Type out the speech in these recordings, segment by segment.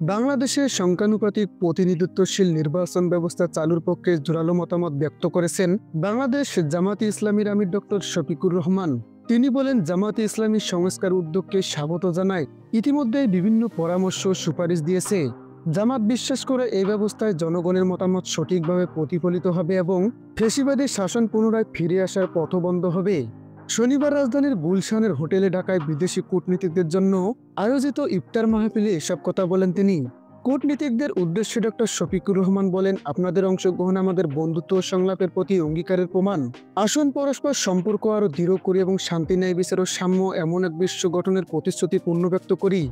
বাংলাদেশে সংখ্যানুপাতিক প্রতিনিধিত্বশীল নির্বাচন ব্যবস্থা চালুর পক্ষে জোরালো মতামত ব্যক্ত করেছেন বাংলাদেশ জামাতে ইসলামীর আমির ডক্টর শফিকুর রহমান। তিনি বলেন, জামাতে ইসলামী সংস্কার উদ্যোগকে স্বাগত জানায়। ইতিমধ্যে বিভিন্ন পরামর্শ ও সুপারিশ দিয়েছে। জামাত বিশ্বাস করে এই ব্যবস্থায় জনগণের মতামত সঠিকভাবে প্রতিফলিত হবে এবং ফ্যাসিবাদী শাসন পুনরায় ফিরে আসার পথ বন্ধ হবে। শনিবার রাজধানীর গুলশানের হোটেলে ঢাকায় বিদেশি কূটনীতিকদের জন্য আয়োজিত ইফতার মাহফিলে এসব কথা বলেন তিনি। কূটনীতিকদের উদ্দেশ্যে ডক্টর শফিকুর রহমান বলেন, আপনাদের অংশগ্রহণ আমাদের বন্ধুত্ব ও সংলাপের প্রতি অঙ্গীকারের প্রমাণ। আসুন পরস্পর সম্পর্ক আরও দৃঢ় করি এবং শান্তি, ন্যায় বিচার ও সাম্য এমন এক বিশ্ব গঠনের প্রতিশ্রুতি পূর্ণ ব্যক্ত করি।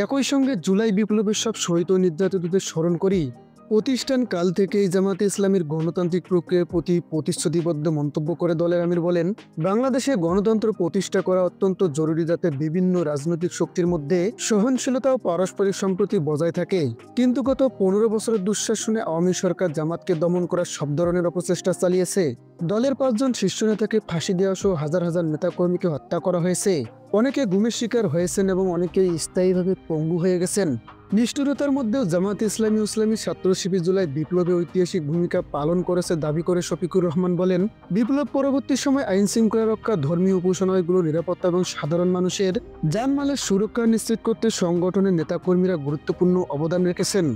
একই সঙ্গে জুলাই বিপ্লবের সব শহীদ ও নির্যাতিতদের স্মরণ করি। প্রতিষ্ঠান কাল থেকেই জামাতে ইসলামীর গণতান্ত্রিক প্রক্রিয়ার প্রতি প্রতিশ্রুতিবদ্ধ মন্তব্য করে দলের আমির বলেন, বাংলাদেশে গণতন্ত্র প্রতিষ্ঠা করা অত্যন্ত জরুরি, যাতে বিভিন্ন রাজনৈতিক শক্তির মধ্যে সহনশীলতা ও পারস্পরিক সম্প্রীতি বজায় থাকে। কিন্তু গত 15 বছরের দুঃশাসনে আওয়ামী সরকার জামাতকে দমন করার সব ধরনের অপচেষ্টা চালিয়েছে। দলের 5 জন শীর্ষ নেতাকে ফাঁসি দেওয়া সহ হাজার হাজার নেতাকর্মীকে হত্যা করা হয়েছে। অনেকে গুমের শিকার হয়েছেন এবং অনেকেই স্থায়ীভাবে পঙ্গু হয়ে গেছেন। নিষ্ঠুরতার মধ্যেও জামাতে ইসলামী ও ইসলামী ছাত্র শিবির জুলাই বিপ্লবে ঐতিহাসিক ভূমিকা পালন করেছে দাবি করে শফিকুর রহমান বলেন, বিপ্লব পরবর্তী সময় আইন শৃঙ্খলা রক্ষা, ধর্মীয় উপাসনালয়গুলোর নিরাপত্তা এবং সাধারণ মানুষের জানমালের সুরক্ষা নিশ্চিত করতে সংগঠনের নেতাকর্মীরা গুরুত্বপূর্ণ অবদান রেখেছেন।